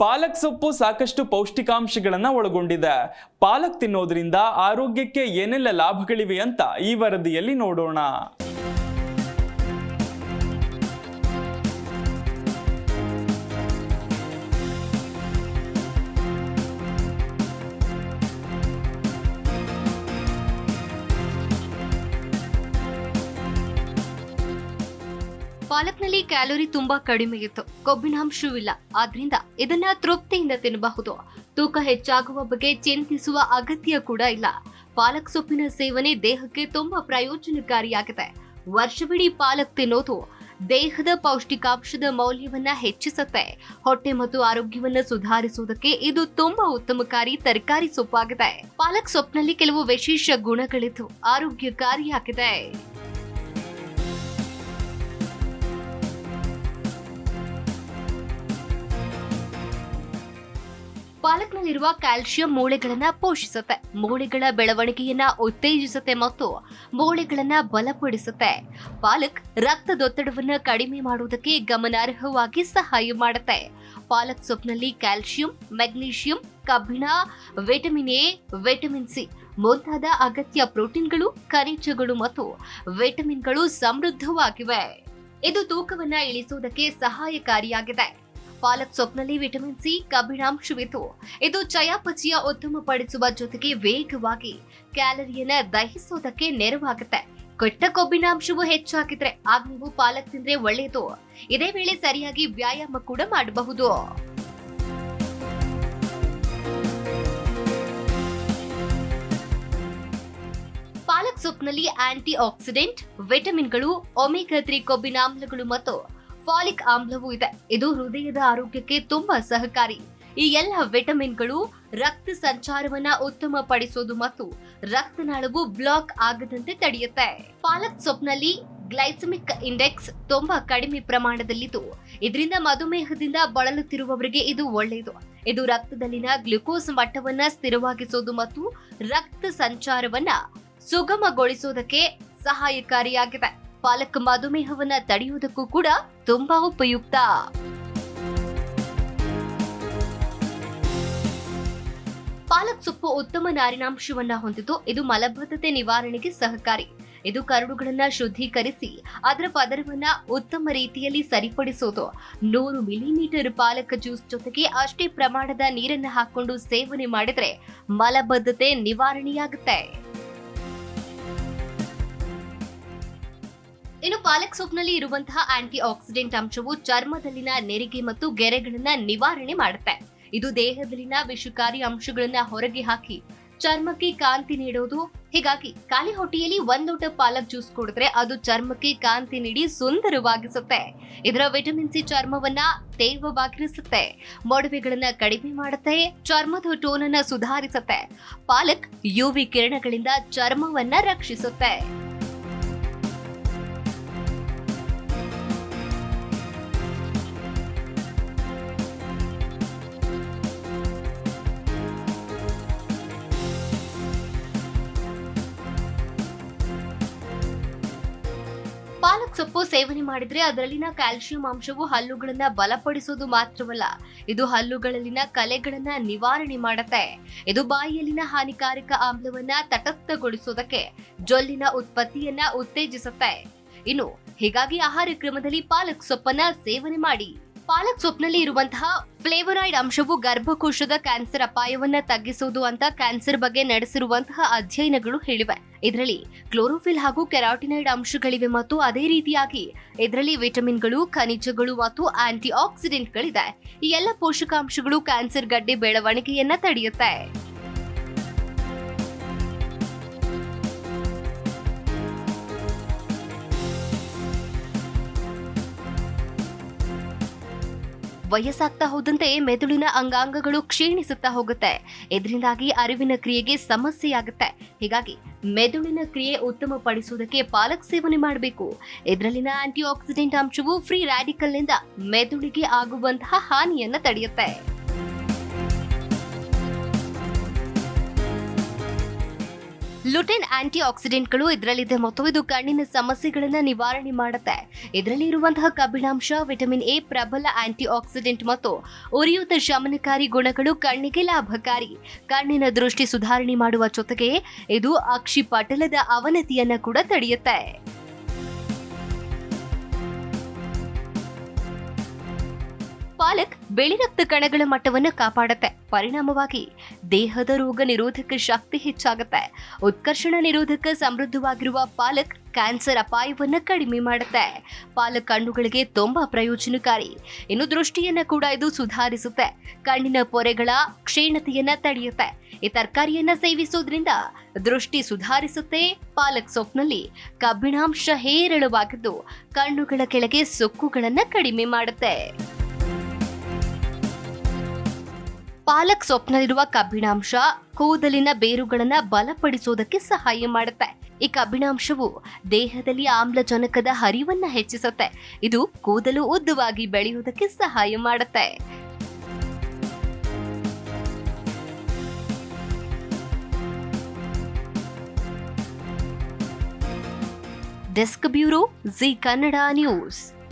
ಪಾಲಕ್ ಸೊಪ್ಪು ಸಾಕಷ್ಟು ಪೌಷ್ಟಿಕಾಂಶಗಳನ್ನು ಒಳಗೊಂಡಿದೆ. ಪಾಲಕ್ ತಿನ್ನೋದ್ರಿಂದ ಆರೋಗ್ಯಕ್ಕೆ ಏನೆಲ್ಲ ಲಾಭಗಳಿವೆ ಅಂತ ಈ ವರದಿಯಲ್ಲಿ ನೋಡೋಣ. ಪಾಲಕ್ನಲ್ಲಿ ಕ್ಯಾಲೋರಿ ತುಂಬಾ ಕಡಿಮೆ ಇತ್ತು, ಕೊಬ್ಬಿನಾಂಶವಿಲ್ಲ. ಆದ್ರಿಂದ ಇದನ್ನ ತೃಪ್ತಿಯಿಂದ ತಿನ್ನಬಹುದು. ತೂಕ ಹೆಚ್ಚಾಗುವ ಬಗ್ಗೆ ಚಿಂತಿಸುವ ಅಗತ್ಯ ಕೂಡ ಇಲ್ಲ. ಪಾಲಕ್ ಸೊಪ್ಪಿನ ಸೇವನೆ ದೇಹಕ್ಕೆ ತುಂಬಾ ಪ್ರಯೋಜನಕಾರಿಯಾಗಿದೆ. ವರ್ಷವಿಡೀ ಪಾಲಕ್ ತಿನ್ನೋದು ದೇಹದ ಪೌಷ್ಟಿಕಾಂಶದ ಮೌಲ್ಯವನ್ನ ಹೆಚ್ಚಿಸುತ್ತೆ. ಹೊಟ್ಟೆ ಮತ್ತು ಆರೋಗ್ಯವನ್ನ ಸುಧಾರಿಸುವುದಕ್ಕೆ ಇದು ತುಂಬಾ ಉತ್ತಮಕಾರಿ ತರಕಾರಿ ಸೊಪ್ಪಾಗಿದೆ. ಪಾಲಕ್ ಸೊಪ್ಪಿನಲ್ಲಿ ಕೆಲವು ವಿಶೇಷ ಗುಣಗಳಿದ್ದು ಆರೋಗ್ಯಕಾರಿಯಾಗಿದೆ. ಪಾಲಕ್ನಲ್ಲಿರುವ ಕ್ಯಾಲ್ಸಿಯಂ ಮೂಳೆಗಳನ್ನ ಪೋಷಿಸುತ್ತೆ, ಮೂಳೆಗಳ ಬೆಳವಣಿಗೆಯನ್ನ ಉತ್ತೇಜಿಸುತ್ತೆ ಮತ್ತು ಮೂಳೆಗಳನ್ನ ಬಲಪಡಿಸುತ್ತೆ. ಪಾಲಕ್ ರಕ್ತದೊತ್ತಡವನ್ನ ಕಡಿಮೆ ಮಾಡುವುದಕ್ಕೆ ಗಮನಾರ್ಹವಾಗಿ ಸಹಾಯ ಮಾಡುತ್ತೆ. ಪಾಲಕ್ ಸೊಪ್ಪಿನಲ್ಲಿ ಕ್ಯಾಲ್ಸಿಯಂ, ಮೆಗ್ನೀಷಿಯಂ, ಕಬ್ಬಿಣ, ವಿಟಮಿನ್ ಎ, ವಿಟಮಿನ್ ಸಿ ಮುಂತಾದ ಅಗತ್ಯ ಪ್ರೋಟೀನ್ಗಳು, ಖನಿಜಗಳು ಮತ್ತು ವಿಟಮಿನ್ಗಳು ಸಮೃದ್ಧವಾಗಿವೆ. ಇದು ತೂಕವನ್ನ ಇಳಿಸುವುದಕ್ಕೆ ಸಹಾಯಕಾರಿಯಾಗಿದೆ. ಪಾಲಕ್ ಸೊಪ್ಪಿನಲ್ಲಿ ವಿಟಮಿನ್ ಸಿ, ಕಬ್ಬಿಣಾಂಶವಿದ್ದು ಇದು ಚಯಾಪಚಯ ಉತ್ತಮಪಡಿಸುವ ಜೊತೆಗೆ ವೇಗವಾಗಿ ಕ್ಯಾಲರಿಯನ್ನ ದಹಿಸೋದಕ್ಕೆ ನೆರವಾಗುತ್ತೆ. ಕೆಟ್ಟ ಕೊಬ್ಬಿನಾಂಶವು ಹೆಚ್ಚಾಗಿದ್ರೆ ಆಗ ನೀವು ಪಾಲಕ್ ತಿಂದ್ರೆ ಒಳ್ಳೆಯದು. ಇದೇ ವೇಳೆ ಸರಿಯಾಗಿ ವ್ಯಾಯಾಮ ಕೂಡ ಮಾಡಬಹುದು. ಪಾಲಕ್ ಸೊಪ್ಪಿನಲ್ಲಿ ಆಂಟಿ ಆಕ್ಸಿಡೆಂಟ್, ವಿಟಮಿನ್ಗಳು, ಒಮೆಗಾ 3 ಕೊಬ್ಬಿನಾಮ್ಲಗಳು ಮತ್ತು ಫಾಲಿಕ್ ಆಮ್ಲವೂ ಇದೆ. ಇದು ಹೃದಯದ ಆರೋಗ್ಯಕ್ಕೆ ತುಂಬಾ ಸಹಕಾರಿ. ಈ ಎಲ್ಲ ವಿಟಮಿನ್ಗಳು ರಕ್ತ ಸಂಚಾರವನ್ನ ಉತ್ತಮಪಡಿಸೋದು ಮತ್ತು ರಕ್ತನಾಳವು ಬ್ಲಾಕ್ ಆಗದಂತೆ ತಡೆಯುತ್ತೆ. ಪಾಲಕ್ ಸೊಪ್ಪಿನಲ್ಲಿ ಗ್ಲೈಸೆಮಿಕ್ ಇಂಡೆಕ್ಸ್ ತುಂಬಾ ಕಡಿಮೆ ಪ್ರಮಾಣದಲ್ಲಿದ್ದು ಇದರಿಂದ ಮಧುಮೇಹದಿಂದ ಬಳಲುತ್ತಿರುವವರಿಗೆ ಇದು ಒಳ್ಳೆಯದು. ಇದು ರಕ್ತದಲ್ಲಿನ ಗ್ಲುಕೋಸ್ ಮಟ್ಟವನ್ನ ಸ್ಥಿರವಾಗಿಸೋದು ಮತ್ತು ರಕ್ತ ಸಂಚಾರವನ್ನ ಸುಗಮಗೊಳಿಸೋದಕ್ಕೆ ಸಹಾಯಕಾರಿಯಾಗಿದೆ. ಪಾಲಕ್ ಮಧುಮೇಹವನ್ನ ತಡೆಯುವುದಕ್ಕೂ ಕೂಡ ತುಂಬಾ ಉಪಯುಕ್ತ. ಪಾಲಕ್ ಸೊಪ್ಪು ಉತ್ತಮ ನಾರಿನಾಂಶವನ್ನ ಹೊಂದಿದ್ದು ಇದು ಮಲಬದ್ಧತೆ ನಿವಾರಣೆಗೆ ಸಹಕಾರಿ. ಇದು ಕರಡುಗಳನ್ನ ಶುದ್ಧೀಕರಿಸಿ ಅದರ ಪದರವನ್ನ ಉತ್ತಮ ರೀತಿಯಲ್ಲಿ ಸರಿಪಡಿಸೋದು. 100 ಮಿಲಿಮೀಟರ್ ಪಾಲಕ್ ಜ್ಯೂಸ್ ಜೊತೆಗೆ ಅಷ್ಟೇ ಪ್ರಮಾಣದ ನೀರನ್ನ ಹಾಕೊಂಡು ಸೇವನೆ ಮಾಡಿದ್ರೆ ಮಲಬದ್ಧತೆ ನಿವಾರಣೆಯಾಗುತ್ತೆ. ಇನ್ನು ಪಾಲಕ್ ಸೊಪ್ಪಿನಲ್ಲಿ ಇರುವಂತಹ ಆಂಟಿ ಆಕ್ಸಿಡೆಂಟ್ ಅಂಶವು ಚರ್ಮದಲ್ಲಿನ ನೆರಿಗೆ ಮತ್ತು ಗೆರೆಗಳನ್ನ ನಿವಾರಣೆ ಮಾಡುತ್ತೆ. ಇದು ದೇಹದಲ್ಲಿನ ವಿಷಕಾರಿ ಅಂಶಗಳನ್ನ ಹೊರಗೆ ಹಾಕಿ ಚರ್ಮಕ್ಕೆ ಕಾಂತಿ ನೀಡೋದು. ಹೀಗಾಗಿ ಖಾಲಿ ಹೊಟ್ಟೆಯಲ್ಲಿ 1 ಲೋಟ ಪಾಲಕ್ ಜ್ಯೂಸ್ ಕುಡಿದ್ರೆ ಅದು ಚರ್ಮಕ್ಕೆ ಕಾಂತಿ ನೀಡಿ ಸುಂದರವಾಗಿಸುತ್ತೆ. ಇದರ ವಿಟಮಿನ್ ಸಿ ಚರ್ಮವನ್ನ ತೇವವಾಗಿರಿಸುತ್ತೆ, ಮೊಡವೆಗಳನ್ನ ಕಡಿಮೆ ಮಾಡುತ್ತೆ, ಚರ್ಮದ ಟೋನ್ ಅನ್ನ ಸುಧಾರಿಸುತ್ತೆ. ಪಾಲಕ್ ಯುವಿ ಕಿರಣಗಳಿಂದ ಚರ್ಮವನ್ನ ರಕ್ಷಿಸುತ್ತೆ. ಪಾಲಕ್ ಸೊಪ್ಪು ಸೇವನೆ ಮಾಡಿದ್ರೆ ಅದರಲ್ಲಿನ ಕ್ಯಾಲ್ಸಿಯಂ ಅಂಶವು ಹಲ್ಲುಗಳನ್ನ ಬಲಪಡಿಸೋದು ಮಾತ್ರವಲ್ಲ, ಇದು ಹಲ್ಲುಗಳಲ್ಲಿನ ಕಲೆಗಳನ್ನ ನಿವಾರಣೆ ಮಾಡುತ್ತೆ. ಇದು ಬಾಯಿಯಲ್ಲಿನ ಹಾನಿಕಾರಕ ಆಮ್ಲವನ್ನ ತಟಸ್ಥಗೊಳಿಸೋದಕ್ಕೆ ಜೊಲ್ಲಿನ ಉತ್ಪತ್ತಿಯನ್ನ ಉತ್ತೇಜಿಸುತ್ತೆ. ಇನ್ನು ಹೀಗಾಗಿ ಆಹಾರ ಕ್ರಮದಲ್ಲಿ ಪಾಲಕ್ ಸೊಪ್ಪನ್ನ ಸೇವನೆ ಮಾಡಿ. ಪಾಲಕ್ ಸೊಪ್ಪಿನಲ್ಲಿ ಇರುವಂತಹ ಫ್ಲೇವರಾಯ್ಡ್ ಅಂಶವು ಗರ್ಭಕೋಶದ ಕ್ಯಾನ್ಸರ್ ಅಪಾಯವನ್ನ ತಗ್ಗಿಸುವುದು ಅಂತ ಕ್ಯಾನ್ಸರ್ ಬಗ್ಗೆ ನಡೆಸಿರುವಂತಹ ಅಧ್ಯಯನಗಳು ಹೇಳಿವೆ. ಇದರಲ್ಲಿ ಕ್ಲೋರೋಫಿಲ್ ಹಾಗೂ ಕೆರಾಟಿನಾಯ್ಡ್ ಅಂಶಗಳಿವೆ ಮತ್ತು ಅದೇ ರೀತಿಯಾಗಿ ಇದರಲ್ಲಿ ವಿಟಮಿನ್ಗಳು, ಖನಿಜಗಳು ಮತ್ತು ಆಂಟಿ ಆಕ್ಸಿಡೆಂಟ್ಗಳಿದೆ. ಈ ಎಲ್ಲ ಪೋಷಕಾಂಶಗಳು ಕ್ಯಾನ್ಸರ್ ಗಡ್ಡೆ ಬೆಳವಣಿಗೆಯನ್ನ ತಡೆಯುತ್ತೆ. ವಯಸ್ಸಾಗ್ತಾ ಹೋದಂತೆ ಮೆದುಳಿನ ಅಂಗಾಂಗಗಳು ಕ್ಷೀಣಿಸುತ್ತಾ ಹೋಗುತ್ತೆ. ಇದರಿಂದಾಗಿ ಅರಿವಿನ ಕ್ರಿಯೆಗೆ ಸಮಸ್ಯೆಯಾಗುತ್ತೆ. ಹೀಗಾಗಿ ಮೆದುಳಿನ ಕ್ರಿಯೆ ಉತ್ತಮಪಡಿಸುವುದಕ್ಕೆ ಪಾಲಕ್ ಸೇವನೆ ಮಾಡಬೇಕು. ಇದರಲ್ಲಿನ ಆಂಟಿ ಆಕ್ಸಿಡೆಂಟ್ ಅಂಶವು ಫ್ರೀ ರ್ಯಾಡಿಕಲ್ ನಿಂದ ಮೆದುಳಿಗೆ ಆಗುವಂತಹ ಹಾನಿಯನ್ನ ತಡೆಯುತ್ತೆ. ಲುಟೆನ್ ಆಂಟಿ ಆಕ್ಸಿಡೆಂಟ್ಗಳು ಇದರಲ್ಲಿದೆ ಮತ್ತು ಇದು ಕಣ್ಣಿನ ಸಮಸ್ಯೆಗಳನ್ನ ನಿವಾರಣೆ ಮಾಡುತ್ತೆ. ಇದರಲ್ಲಿ ಇರುವಂತಹ ಕಬ್ಬಿಣಾಂಶ, ವಿಟಮಿನ್ ಎ ಪ್ರಬಲ ಆಂಟಿ ಆಕ್ಸಿಡೆಂಟ್ ಮತ್ತು ಉರಿಯೂತ ಶಮನಕಾರಿ ಗುಣಗಳು ಕಣ್ಣಿಗೆ ಲಾಭಕಾರಿ. ಕಣ್ಣಿನ ದೃಷ್ಟಿ ಸುಧಾರಣೆ ಮಾಡುವ ಜೊತೆಗೆ ಇದು ಅಕ್ಷಿಪಟಲದ ಅವನತಿಯನ್ನ ಕೂಡ ತಡೆಯುತ್ತೆ. ಪಾಲಕ್ ಬಿಳಿ ರಕ್ತ ಕಣಗಳ ಮಟ್ಟವನ್ನು ಕಾಪಾಡುತ್ತೆ. ಪರಿಣಾಮವಾಗಿ ದೇಹದ ರೋಗ ನಿರೋಧಕ ಶಕ್ತಿ ಹೆಚ್ಚಾಗುತ್ತೆ. ಉತ್ಕರ್ಷಣ ನಿರೋಧಕ ಸಮೃದ್ಧವಾಗಿರುವ ಪಾಲಕ್ ಕ್ಯಾನ್ಸರ್ ಅಪಾಯವನ್ನು ಕಡಿಮೆ ಮಾಡುತ್ತೆ. ಪಾಲಕ್ ಕಣ್ಣುಗಳಿಗೆ ತುಂಬಾ ಪ್ರಯೋಜನಕಾರಿ. ಇನ್ನು ದೃಷ್ಟಿಯನ್ನ ಕೂಡ ಇದು ಸುಧಾರಿಸುತ್ತೆ. ಕಣ್ಣಿನ ಪೊರೆಗಳ ಕ್ಷೀಣತೆಯನ್ನ ತಡೆಯುತ್ತೆ. ಈ ತರಕಾರಿಯನ್ನ ಸೇವಿಸೋದ್ರಿಂದ ದೃಷ್ಟಿ ಸುಧಾರಿಸುತ್ತೆ. ಪಾಲಕ್ ಸೊಪ್ಪಿನಲ್ಲಿ ಕಬ್ಬಿಣಾಂಶ ಹೇರಳವಾಗಿದ್ದು ಕಣ್ಣುಗಳ ಕೆಳಗೆ ಸುಕ್ಕುಗಳನ್ನ ಕಡಿಮೆ ಮಾಡುತ್ತೆ. ಪಾಲಕ್ ಸೊಪ್ಪಿನಲ್ಲಿರುವ ಕಬ್ಬಿಣಾಂಶ ಕೂದಲಿನ ಬೇರುಗಳನ್ನ ಬಲಪಡಿಸೋದಕ್ಕೆ ಸಹಾಯ ಮಾಡುತ್ತೆ. ಈ ಕಬ್ಬಿಣಾಂಶವು ದೇಹದಲ್ಲಿ ಆಮ್ಲಜನಕದ ಹರಿವನ್ನ ಹೆಚ್ಚಿಸುತ್ತೆ. ಇದು ಕೂದಲು ಉದ್ದವಾಗಿ ಬೆಳೆಯುವುದಕ್ಕೆ ಸಹಾಯ ಮಾಡುತ್ತೆ. Desk bureau, G Kannada news.